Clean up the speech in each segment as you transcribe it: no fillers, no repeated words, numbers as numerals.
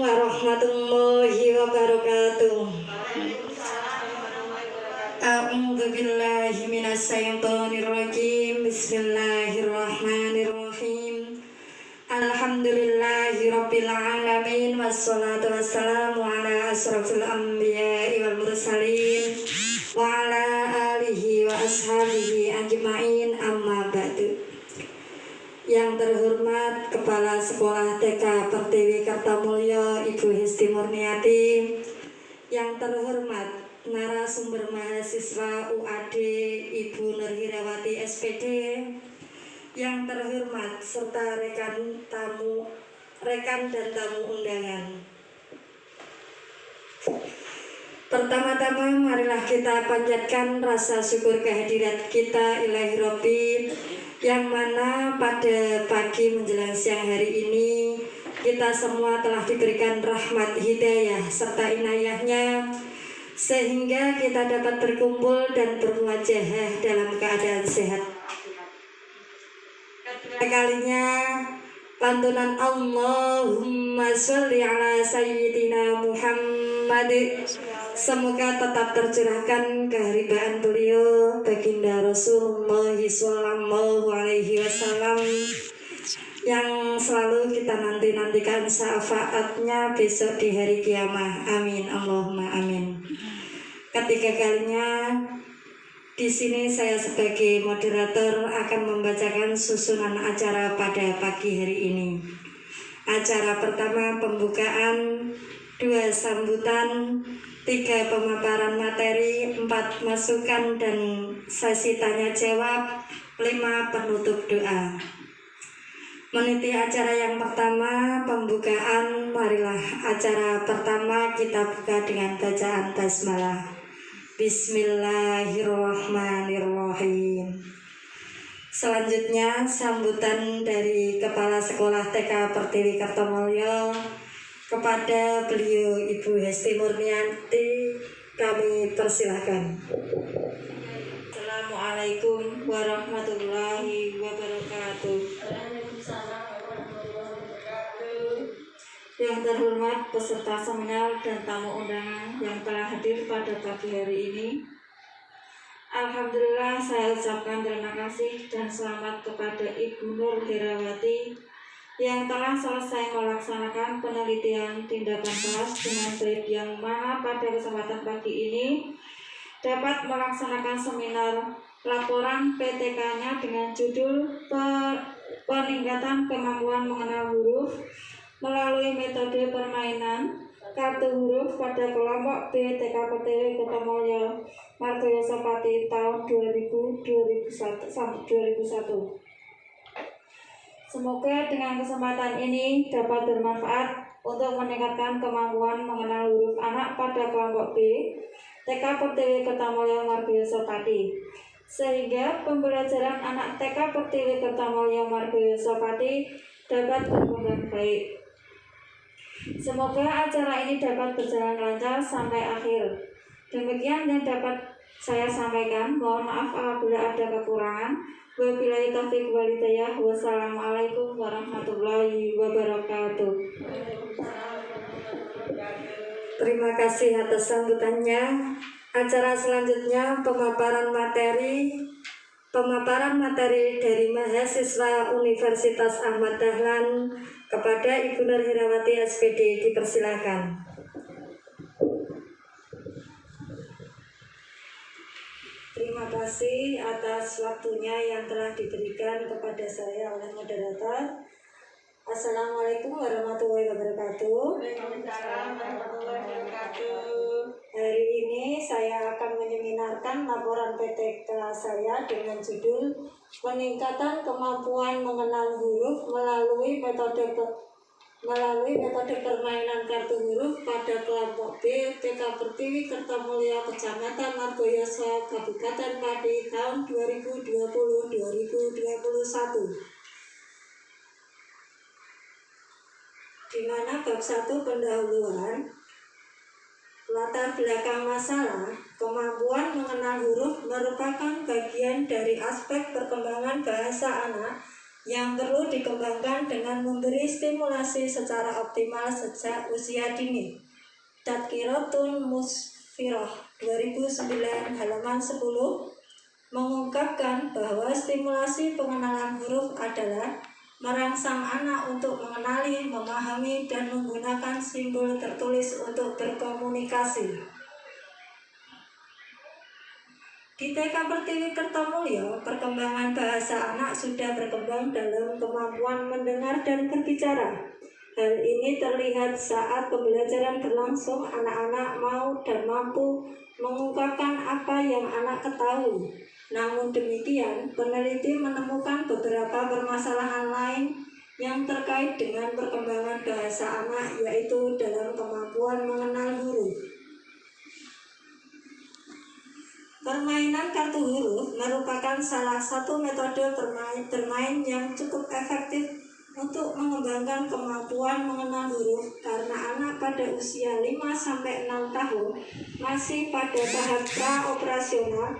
warahmatullahi wabarakatuh. A'udzu billahi minasy syaithanir rajim. Bismillahirrahmanirrahim. Alhamdulillahi rabbil alamin wassalatu wassalamu ala asrofil anbiya'i wal mursalin wa ala alihi wa ashabihi ajma'in, amma ba'du. Yang terhormat Kepala Sekolah TK Pertiwi Kertamulya Ibu Hesti Murniati, yang terhormat narasumber mahasiswa UAD Ibu Nurhirawati SPD, yang terhormat serta rekan dan tamu undangan. Pertama-tama marilah kita panjatkan rasa syukur kehadirat kita Ilahi Rabbi, yang mana pada pagi menjelang siang hari ini kita semua telah diberikan rahmat hidayah serta inayahnya, sehingga kita dapat berkumpul dan bermuajahah dalam keadaan sehat. Kalinya pantunan Allahumma sholli ala sayyidina Muhammad semoga tetap tercurahkan keharibaan beliau baginda Rasulullah sallallahu alaihi wasallam, yang selalu kita nantikan syafaatnya besok di hari kiamat. Amin Allahumma amin. Ketiga kalinya di sini saya sebagai moderator akan membacakan susunan acara pada pagi hari ini. Acara pertama pembukaan, 2 sambutan, 3 pemaparan materi, 4 masukan dan sesi tanya jawab, 5 penutup doa. Meniti acara yang pertama pembukaan, marilah acara pertama kita buka dengan bacaan basmalah. Bismillahirrahmanirrahim. Selanjutnya sambutan dari Kepala Sekolah TK Pertiwi Kertamulya kepada beliau Ibu Hesti Murniati kami persilahkan. Assalamualaikum warahmatullahi wabarakatuh. Yang terhormat peserta seminar dan tamu undangan yang telah hadir pada pagi hari ini, alhamdulillah saya ucapkan terima kasih dan selamat kepada Ibu Nurhirawati yang telah selesai melaksanakan penelitian tindakan kelas dengan baik, yang mana pada kesempatan pagi ini dapat melaksanakan seminar laporan PTK-nya dengan judul peningkatan kemampuan mengenal huruf melalui metode permainan kartu huruf pada kelompok B TK Pertiwi Kertamulya Margoyoso Pati tahun 2001. Semoga dengan kesempatan ini dapat bermanfaat untuk meningkatkan kemampuan mengenal huruf anak pada kelompok B TK Pertiwi Kertamulya Margoyoso Pati, sehingga pembelajaran anak TK Pertiwi Kertamulya Margoyoso Pati dapat berkembang baik. Semoga acara ini dapat berjalan lancar sampai akhir. Demikian yang dapat saya sampaikan. Mohon maaf apabila ada kekurangan. Wabillahi taufiq wal hidayah. Wassalamualaikum warahmatullahi wabarakatuh. Terima kasih atas sambutannya. Acara selanjutnya pemaparan materi dari mahasiswa Universitas Ahmad Dahlan kepada Ibu Nurhirawati SPD, dipersilakan. Terima kasih atas waktunya yang telah diberikan kepada saya oleh moderator. Assalamualaikum warahmatullahi wabarakatuh. Hari ini saya akan menyeminarkan laporan PTK saya dengan judul peningkatan kemampuan mengenal huruf melalui metode permainan kartu huruf pada kelompok B TK Pertiwi Kertamulya Kecamatan Margoyoso Kabupaten Pati tahun 2020-2021, di mana bab 1 pendahuluan, latar belakang masalah. Kemampuan mengenal huruf merupakan bagian dari aspek perkembangan bahasa anak yang perlu dikembangkan dengan memberi stimulasi secara optimal sejak usia dini. Tadkiratun Musfirah 2009 halaman 10 mengungkapkan bahwa stimulasi pengenalan huruf adalah merangsang anak untuk mengenali, memahami, dan menggunakan simbol tertulis untuk berkomunikasi. Di TK Pertiwi Kertomulyo, perkembangan bahasa anak sudah berkembang dalam kemampuan mendengar dan berbicara. Hal ini terlihat saat pembelajaran berlangsung, anak-anak mau dan mampu mengungkapkan apa yang anak ketahui. Namun demikian, peneliti menemukan beberapa permasalahan lain yang terkait dengan perkembangan bahasa anak, yaitu dalam kemampuan mengenal huruf. Permainan kartu huruf merupakan salah satu metode bermain yang cukup efektif untuk mengembangkan kemampuan mengenal huruf karena anak pada usia 5-6 tahun masih pada tahap pra-operasional.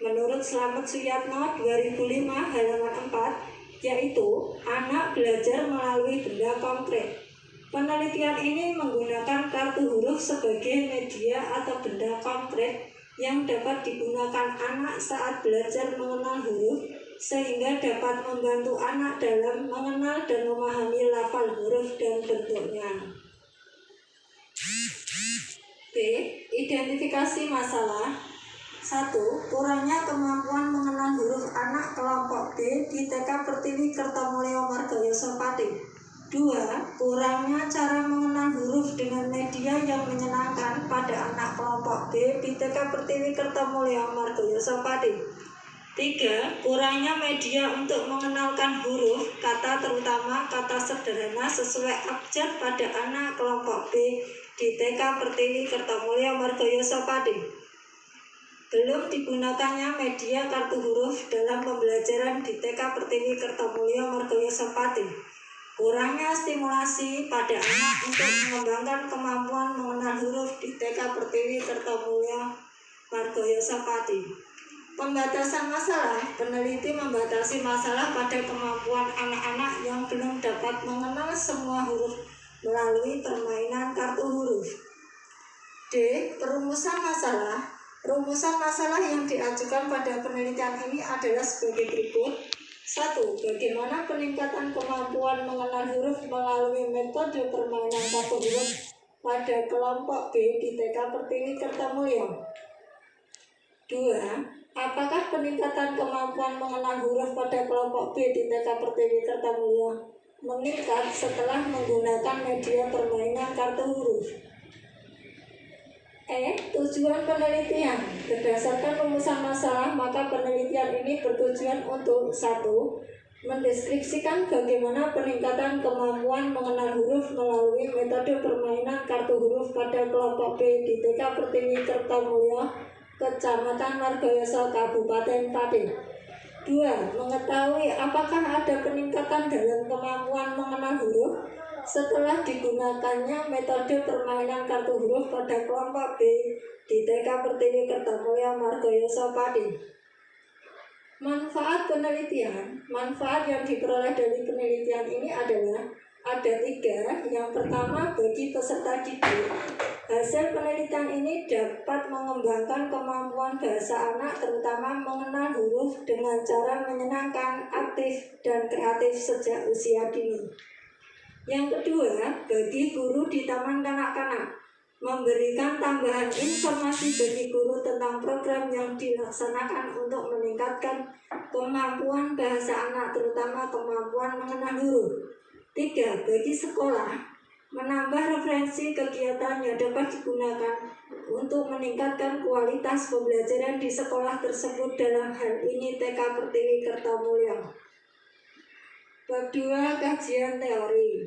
Menurut Slamet Suyatno 2005 halaman 4, yaitu anak belajar melalui benda konkret. Penelitian ini menggunakan kartu huruf sebagai media atau benda konkret yang dapat digunakan anak saat belajar mengenal huruf, sehingga dapat membantu anak dalam mengenal dan memahami lafal huruf dan bentuknya. B. Identifikasi masalah. 1. Kurangnya kemampuan mengenal huruf anak kelompok B di TK Pertiwi Kertomulyo Margoyoso Pati. 2. Kurangnya cara mengenal huruf dengan media yang menyenangkan pada anak kelompok B di TK Pertiwi Kertomulyo Margoyoso Pati. 3. Kurangnya media untuk mengenalkan huruf kata, terutama kata sederhana sesuai abjad pada anak kelompok B di TK Pertiwi Kertomulyo Margoyoso Pati. Belum digunakannya media kartu huruf dalam pembelajaran di TK Pertiwi Kertomulyo Margoyoso Pati. Kurangnya stimulasi pada anak untuk mengembangkan kemampuan mengenal huruf di TK Pertiwi Kertomulyo Margoyoso Pati. Pembatasan masalah. Peneliti membatasi masalah pada kemampuan anak-anak yang belum dapat mengenal semua huruf melalui permainan kartu huruf. D. Perumusan masalah. Rumusan masalah yang diajukan pada penelitian ini adalah sebagai berikut. 1. Bagaimana peningkatan kemampuan mengenal huruf melalui metode permainan kartu huruf pada kelompok B di TK Pertiwi Kertomulyo. 2. Apakah peningkatan kemampuan mengenal huruf pada kelompok B di TK Pertiwi Kertomulyo meningkat setelah menggunakan media permainan kartu huruf? Tujuan penelitian. Berdasarkan rumusan masalah, maka penelitian ini bertujuan untuk 1. Mendeskripsikan bagaimana peningkatan kemampuan mengenal huruf melalui metode permainan kartu huruf pada kelompok B di TK Pertiwi Kertomulyo, Kecamatan Margoyoso, Kabupaten Pati. 2. Mengetahui apakah ada peningkatan dalam kemampuan mengenal huruf setelah digunakannya metode permainan kartu huruf pada kelompok B di TK Pertiwi Kertomulyo Margoyoso Pati. Manfaat penelitian. Manfaat yang diperoleh dari penelitian ini adalah ada 3. Yang pertama, bagi peserta didik, hasil penelitian ini dapat mengembangkan kemampuan bahasa anak, terutama mengenal huruf dengan cara menyenangkan, aktif, dan kreatif sejak usia dini. Yang kedua, bagi guru di taman kanak-kanak, memberikan tambahan informasi bagi guru tentang program yang dilaksanakan untuk meningkatkan kemampuan bahasa anak, terutama kemampuan mengenal huruf. 3. Bagi sekolah, menambah referensi kegiatan yang dapat digunakan untuk meningkatkan kualitas pembelajaran di sekolah tersebut, dalam hal ini TK Pertiwi Kertomulyo. Bab 2. Kajian teori.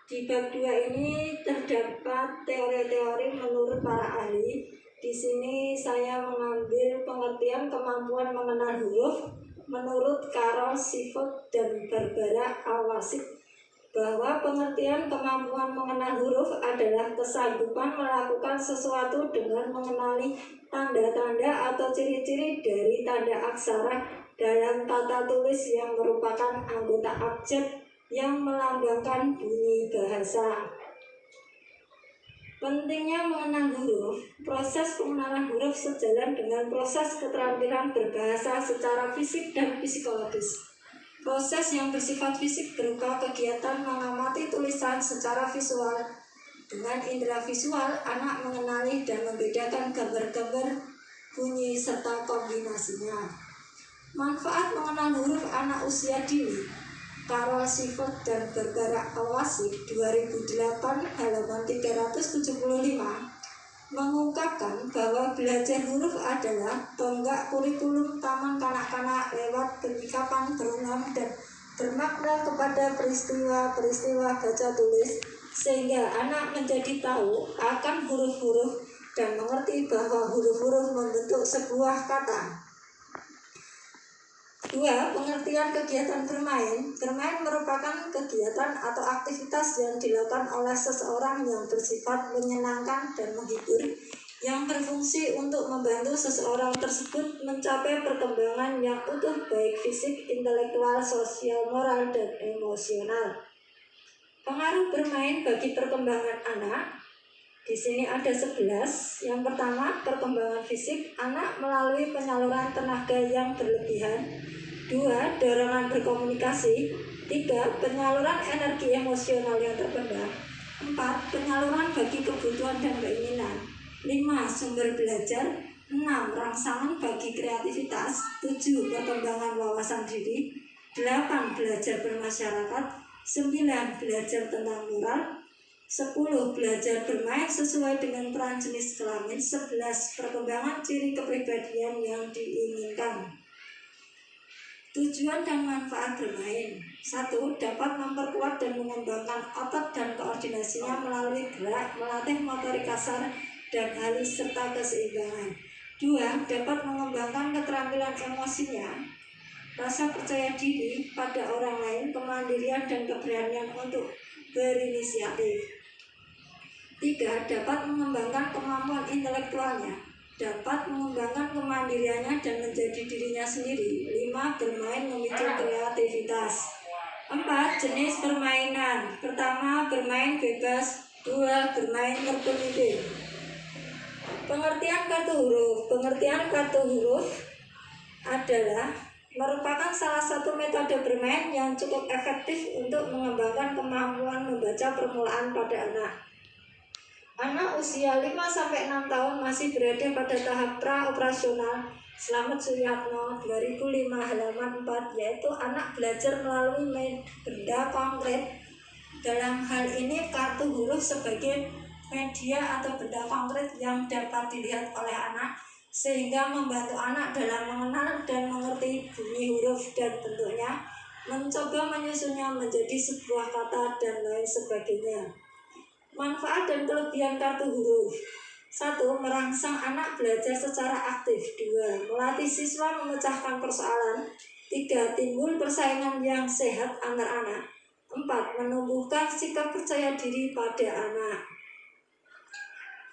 Di bab 2 ini terdapat teori-teori menurut para ahli. Di sini saya mengambil pengertian kemampuan mengenal huruf menurut Karol Sifot dan Barbara Al-Wasit, bahwa pengertian kemampuan mengenal huruf adalah kesanggupan melakukan sesuatu dengan mengenali tanda-tanda atau ciri-ciri dari tanda aksara dalam tata tulis yang merupakan anggota abjad yang melambangkan bunyi bahasa. Pentingnya mengenal huruf. Proses pengenalan huruf sejalan dengan proses keterampilan berbahasa secara fisik dan psikologis. Proses yang bersifat fisik berupa kegiatan mengamati tulisan secara visual. Dengan indera visual, anak mengenali dan membedakan gambar-gambar, bunyi, serta kombinasinya. Manfaat mengenal huruf anak usia dini. Karol Sifot dan Barbara Awasik 2008 halaman 375 mengungkapkan bahwa belajar huruf adalah tonggak kurikulum taman kanak-kanak lewat penyikapan berulang dan bermakna kepada peristiwa-peristiwa baca tulis, sehingga anak menjadi tahu akan huruf-huruf dan mengerti bahwa huruf-huruf membentuk sebuah kata. 2. Pengertian kegiatan bermain. Bermain merupakan kegiatan atau aktivitas yang dilakukan oleh seseorang yang bersifat menyenangkan dan menghibur, yang berfungsi untuk membantu seseorang tersebut mencapai perkembangan yang utuh baik fisik, intelektual, sosial, moral, dan emosional. Pengaruh bermain bagi perkembangan anak. Di sini ada 11. Yang pertama, perkembangan fisik anak melalui penyaluran tenaga yang berlebihan. 2. Dorongan berkomunikasi. 3. Penyaluran energi emosional yang terpendam. 4. Penyaluran bagi kebutuhan dan keinginan. 5. Sumber belajar. 6. Rangsangan bagi kreativitas. 7. Perkembangan wawasan diri. 8. Belajar bermasyarakat. 9. Belajar tentang moral. 10. Belajar bermain sesuai dengan peran jenis kelamin. 11. Perkembangan ciri kepribadian yang diinginkan. Tujuan dan manfaat bermain. 1. Dapat memperkuat dan mengembangkan otot dan koordinasinya melalui gerak, melatih motorik kasar dan halus serta keseimbangan. 2. Dapat mengembangkan keterampilan emosinya, rasa percaya diri pada orang lain, kemandirian dan keberanian untuk berinisiatif. 3. Dapat mengembangkan kemampuan intelektualnya, dapat mengembangkan kemandiriannya dan menjadi dirinya sendiri. 5. Bermain memicu kreativitas. 4. Jenis permainan. Pertama, bermain bebas. 2. Bermain terpemimpin. Pengertian kartu huruf. Pengertian kartu huruf adalah merupakan salah satu metode bermain yang cukup efektif untuk mengembangkan kemampuan membaca permulaan pada anak. Anak usia 5-6 tahun masih berada pada tahap pra-operasional. Slamet Suyatno 2005 halaman 4, yaitu anak belajar melalui benda konkret. Dalam hal ini kartu huruf sebagai media atau benda konkret yang dapat dilihat oleh anak, sehingga membantu anak dalam mengenal dan mengerti bunyi huruf dan bentuknya, mencoba menyusunnya menjadi sebuah kata dan lain sebagainya. Manfaat dan kelebihan kartu huruf. 1. Merangsang anak belajar secara aktif. 2. Melatih siswa memecahkan persoalan. 3. Timbul persaingan yang sehat antar anak. 4. Menumbuhkan sikap percaya diri pada anak.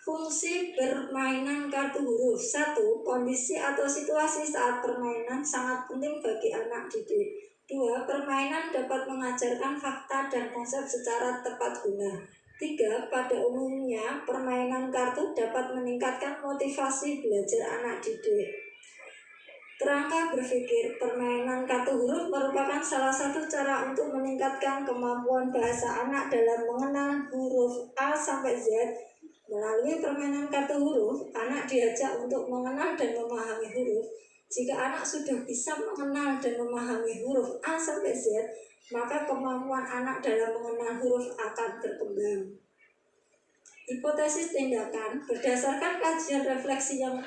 Fungsi permainan kartu huruf. 1. Kondisi atau situasi saat permainan sangat penting bagi anak didik. 2. Permainan dapat mengajarkan fakta dan konsep secara tepat guna. 3. Pada umumnya, permainan kartu dapat meningkatkan motivasi belajar anak didik. Kerangka berpikir. Permainan kartu huruf merupakan salah satu cara untuk meningkatkan kemampuan bahasa anak dalam mengenal huruf A sampai Z. Melalui permainan kartu huruf, anak diajak untuk mengenal dan memahami huruf. Jika anak sudah bisa mengenal dan memahami huruf A sampai Z, maka kemampuan anak dalam mengenal huruf akan berkembang. Hipotesis tindakan. Berdasarkan kajian refleksi yang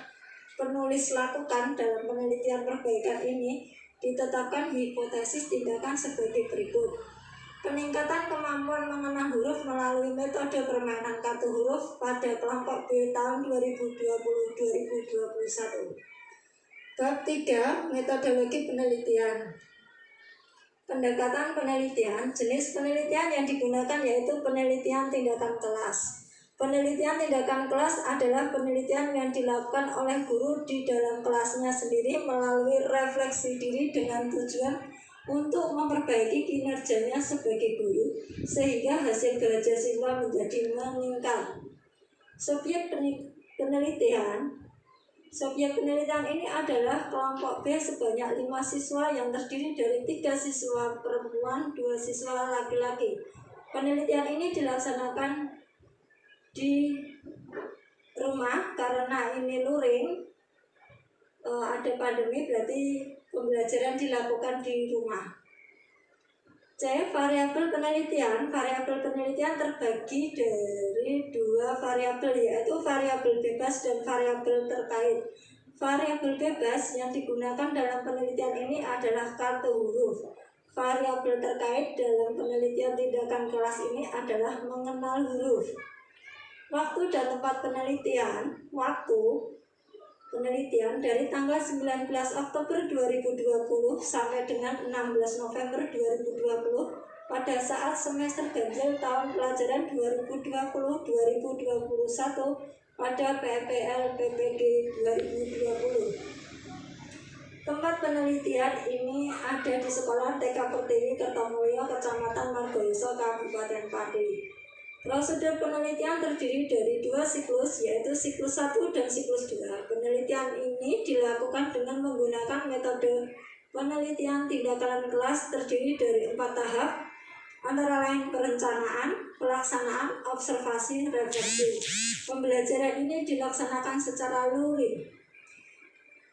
penulis lakukan dalam penelitian perbaikan ini, ditetapkan hipotesis tindakan sebagai berikut. Peningkatan kemampuan mengenal huruf melalui metode permainan kartu huruf pada kelompok B tahun 2020-2021. Bab 3. Metodologi penelitian. Pendekatan penelitian. Jenis penelitian yang digunakan yaitu penelitian tindakan kelas. Penelitian tindakan kelas adalah penelitian yang dilakukan oleh guru di dalam kelasnya sendiri melalui refleksi diri dengan tujuan untuk memperbaiki kinerjanya sebagai guru sehingga hasil belajar siswa menjadi meningkat. Subjek penelitian ini adalah kelompok B sebanyak 5 siswa yang terdiri dari 3 siswa perempuan, 2 siswa laki-laki. Penelitian ini dilaksanakan di rumah karena ini luring, ada pandemi, berarti pembelajaran dilakukan di rumah. C. Variabel penelitian. Variabel penelitian terbagi dari 2 variabel, yaitu variabel bebas dan variabel terkait. Variabel bebas yang digunakan dalam penelitian ini adalah kartu huruf. Variabel terkait dalam penelitian tindakan kelas ini adalah mengenal huruf. Waktu dan tempat penelitian. Waktu penelitian dari tanggal 19 Oktober 2020 sampai dengan 16 November 2020 pada saat semester ganjil tahun pelajaran 2020-2021 pada PPL PPG 2020. Tempat penelitian ini ada di Sekolah TK Pertiwi Kertomulyo, Kecamatan Margoyoso, Kabupaten Pati. Prosedur penelitian terdiri dari 2 siklus, yaitu siklus 1 dan siklus 2. Penelitian ini dilakukan dengan menggunakan metode penelitian tindakan kelas terdiri dari 4 tahap, antara lain perencanaan, pelaksanaan, observasi, refleksi. Pembelajaran ini dilaksanakan secara luring.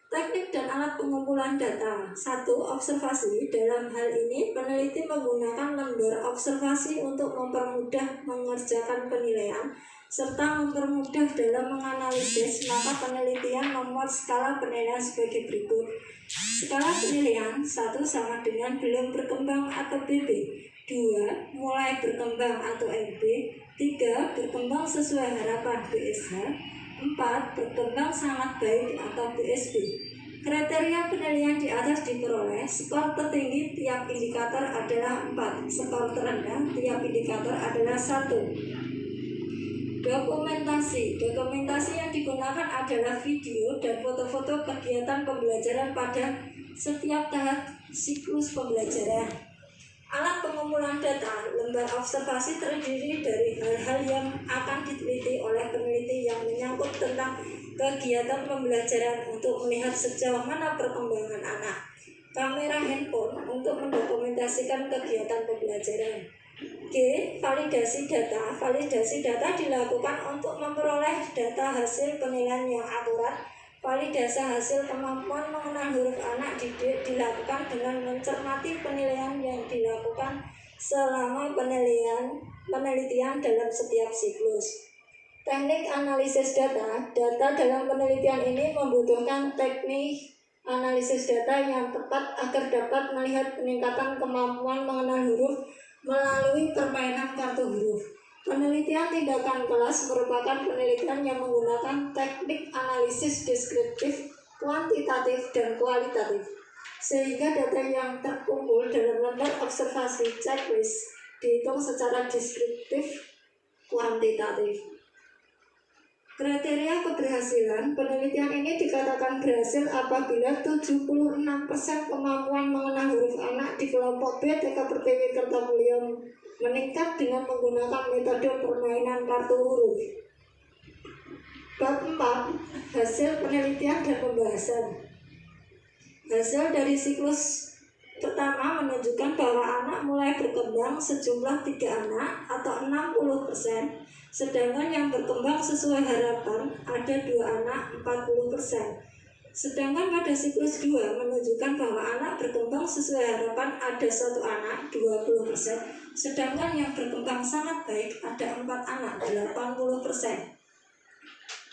Teknik dan alat pengumpulan data. 1. Observasi. Dalam hal ini, peneliti menggunakan lembar observasi untuk mempermudah mengerjakan penilaian, serta mempermudah dalam menganalisis. Maka penelitian membuat skala penilaian sebagai berikut. Skala penilaian 1 sama dengan belum berkembang atau BB, 2 mulai berkembang atau MB, 3 berkembang sesuai harapan BSH, 4 berkembang sangat baik atau BSB. Kriteria penilaian di atas diperoleh. Skor tertinggi tiap indikator adalah 4, skor terendah tiap indikator adalah 1. Dokumentasi yang digunakan adalah video dan foto-foto kegiatan pembelajaran pada setiap tahap siklus pembelajaran. Alat pengumpulan data. Lembar observasi terdiri dari hal-hal yang akan diteliti oleh peneliti yang menyangkut tentang kegiatan pembelajaran untuk melihat sejauh mana perkembangan anak. Kamera handphone untuk mendokumentasikan kegiatan pembelajaran. G. Validasi data. Validasi data dilakukan untuk memperoleh data hasil penilaian yang akurat. Validasi hasil kemampuan mengenal huruf anak didik dilakukan dengan mencermati penilaian yang dilakukan selama penelitian dalam setiap siklus. Teknik analisis data. Data dalam penelitian ini membutuhkan teknik analisis data yang tepat agar dapat melihat peningkatan kemampuan mengenal huruf melalui permainan kartu huruf. Penelitian tindakan kelas merupakan penelitian yang menggunakan teknik analisis deskriptif, kuantitatif, dan kualitatif, sehingga data yang terkumpul dalam lembar observasi checklist dihitung secara deskriptif, kuantitatif. Kriteria keberhasilan. Penelitian ini dikatakan berhasil apabila 76% kemampuan mengenal huruf anak di kelompok B TK Pertiwi Kertomulyo meningkat dengan menggunakan metode permainan kartu huruf. Bab 4. Hasil penelitian dan pembahasan. Hasil dari siklus pertama menunjukkan bahwa anak mulai berkembang sejumlah 3 anak atau 60%, sedangkan yang berkembang sesuai harapan ada 2 anak 40%. Sedangkan pada siklus 2 menunjukkan bahwa anak berkembang sesuai harapan ada 1 anak 20%, sedangkan yang berkembang sangat baik ada 4 anak 80%.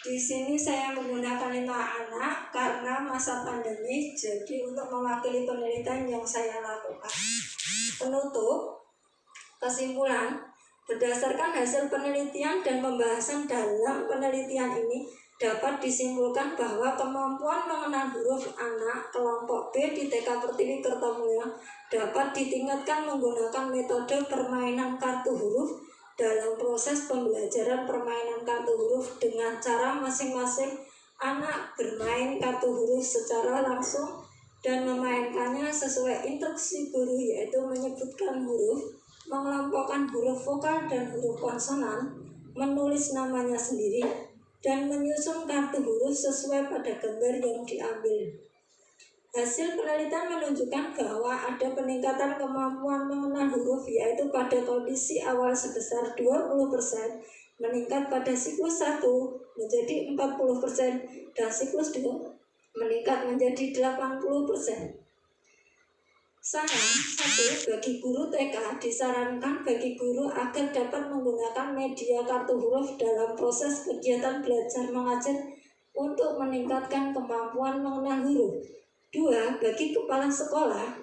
Di sini saya menggunakan 5 anak karena masa pandemi, jadi untuk mewakili penelitian yang saya lakukan. Penutup. Kesimpulan. Berdasarkan hasil penelitian dan pembahasan dalam penelitian ini, dapat disimpulkan bahwa kemampuan mengenal huruf anak kelompok B di TK Pertiwi Kertomulyo dapat ditingkatkan menggunakan metode permainan kartu huruf dalam proses pembelajaran permainan kartu huruf dengan cara masing-masing anak bermain kartu huruf secara langsung dan memainkannya sesuai instruksi guru, yaitu menyebutkan huruf, mengelompokkan huruf vokal dan huruf konsonan, menulis namanya sendiri, dan menyusun kartu huruf sesuai pada gambar yang diambil. Hasil penelitian menunjukkan bahwa ada peningkatan kemampuan mengenal huruf, yaitu pada kondisi awal sebesar 20%, meningkat pada siklus 1 menjadi 40%, dan siklus 2 meningkat menjadi 80%. Sayang, bagi guru TK disarankan bagi guru agar dapat menggunakan media kartu huruf dalam proses kegiatan belajar mengajar untuk meningkatkan kemampuan mengenal huruf. 2. Bagi kepala sekolah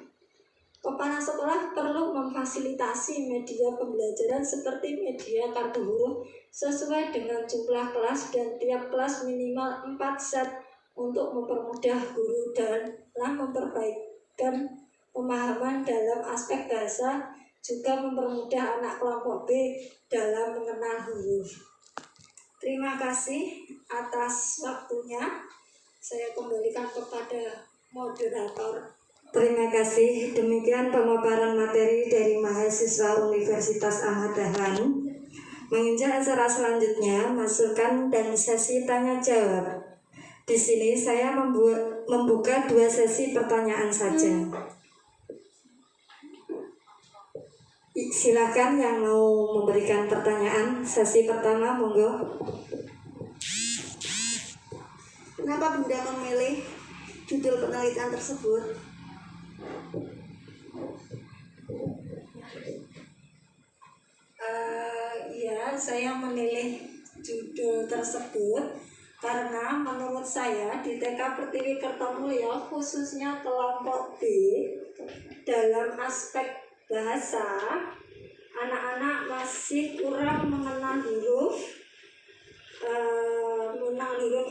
perlu memfasilitasi media pembelajaran seperti media kartu huruf sesuai dengan jumlah kelas dan tiap kelas minimal 4 set untuk mempermudah guru dalam memperbaikan pemahaman dalam aspek bahasa, juga mempermudah anak kelompok B dalam mengenal huruf. Terima kasih atas waktunya. Saya kembalikan kepada moderator. Terima kasih. Demikian pemaparan materi dari mahasiswa Universitas Ahmad Dahlan. Menginjak acara selanjutnya, masukan dan sesi tanya jawab. Di sini saya membuka 2 sesi pertanyaan saja. Silakan yang mau memberikan pertanyaan. Sesi pertama, monggo. Kenapa Bunda memilih judul penelitian tersebut? Saya memilih judul tersebut karena menurut saya di TK Pertiwi Kertomulyo, khususnya kelompok B, dalam aspek bahasa, anak-anak masih kurang mengenal huruf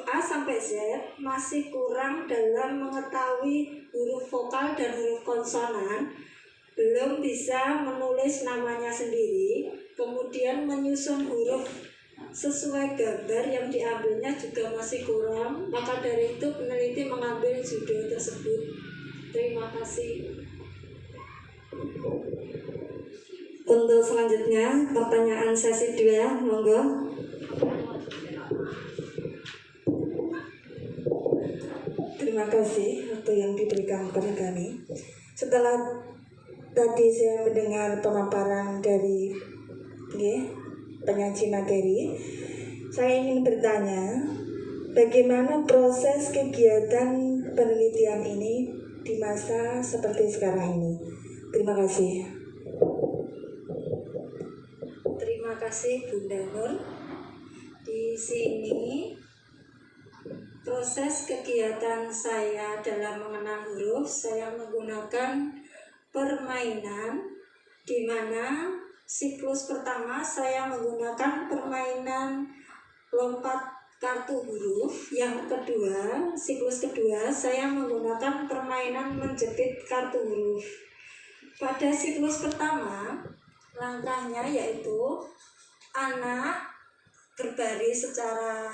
A sampai Z, masih kurang dalam mengetahui huruf vokal dan huruf konsonan, belum bisa menulis namanya sendiri, kemudian menyusun huruf sesuai gambar yang diambilnya juga masih kurang. Maka dari itu peneliti mengambil judul tersebut. Terima kasih. Untuk selanjutnya, pertanyaan sesi 2, monggo. Terima kasih waktu yang diberikan kepada kami. Setelah tadi saya mendengar pemaparan dari penyaji materi, saya ingin bertanya, bagaimana proses kegiatan penelitian ini di masa seperti sekarang ini? Terima kasih. Terima kasih Bunda Nur. Di sini proses kegiatan saya dalam mengenal huruf, saya menggunakan permainan, di mana siklus pertama saya menggunakan permainan lompat kartu huruf. Yang kedua, siklus kedua saya menggunakan permainan menjepit kartu huruf. Pada siklus pertama, langkahnya yaitu anak berbaris secara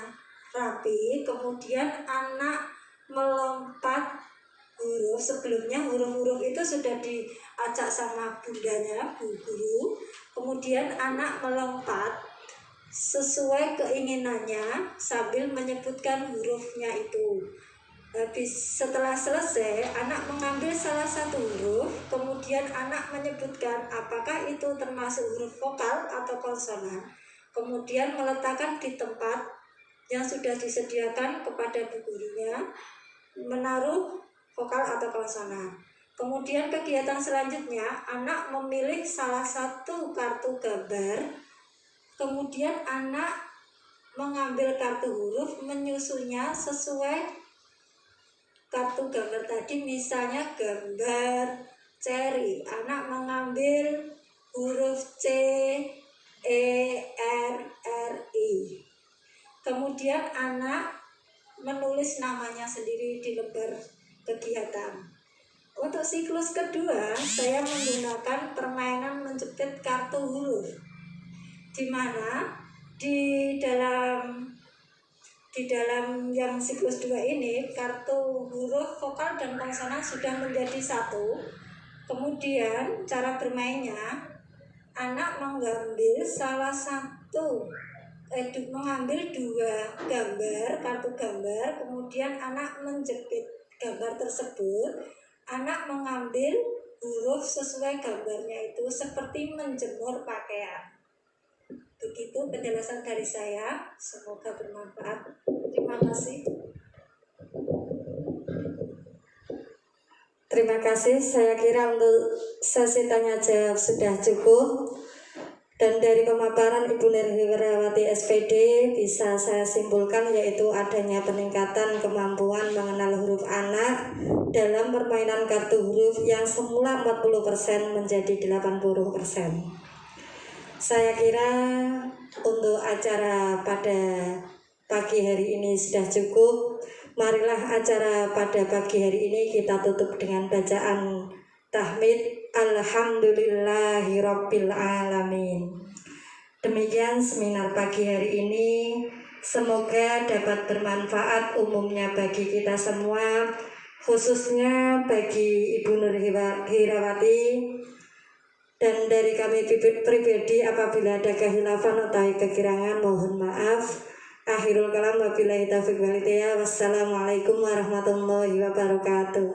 rapi, kemudian anak melompat huruf. Sebelumnya huruf-huruf itu sudah diacak sama bundanya, bu guru. Kemudian anak melompat sesuai keinginannya sambil menyebutkan hurufnya itu. Setelah selesai, anak mengambil salah satu huruf, kemudian anak menyebutkan apakah itu termasuk huruf vokal atau konsonan, kemudian meletakkan di tempat yang sudah disediakan kepada bu gurunya, menaruh vokal atau konsonan. Kemudian kegiatan selanjutnya, anak memilih salah satu kartu gambar, kemudian anak mengambil kartu huruf, menyusunnya sesuai kartu gambar tadi. Misalnya gambar ceri, anak mengambil huruf C, E, R, R, I. Kemudian anak menulis namanya sendiri di lembar kegiatan. Untuk siklus kedua, saya menggunakan permainan menjepit kartu huruf. di mana di dalam yang siklus 2 ini kartu huruf, vokal, dan konsonan sudah menjadi satu. Kemudian cara bermainnya, anak mengambil mengambil 2 gambar, kartu gambar, kemudian anak menjepit gambar tersebut. Anak mengambil huruf sesuai gambarnya itu seperti menjemur pakaian. Begitu penjelasan dari saya, semoga bermanfaat. Terima kasih. Terima kasih, saya kira untuk sesi tanya jawab sudah cukup. Dan dari pemaparan Ibu Nirhirawati SPD bisa saya simpulkan yaitu adanya peningkatan kemampuan mengenal huruf anak dalam permainan kartu huruf yang semula 40% menjadi 80%. Saya kira untuk acara pada pagi hari ini sudah cukup. Marilah acara pada pagi hari ini kita tutup dengan bacaan tahmid Alhamdulillahirabbil alamin. Demikian seminar pagi hari ini. Semoga dapat bermanfaat umumnya bagi kita semua, khususnya bagi Ibu Nirhirawati. Dan dari kami pribadi, apabila ada kehilafan atau kekurangan, mohon maaf. Akhirul kalam, wabillahi taufiq wal hidayah. Wassalamualaikum warahmatullahi wabarakatuh.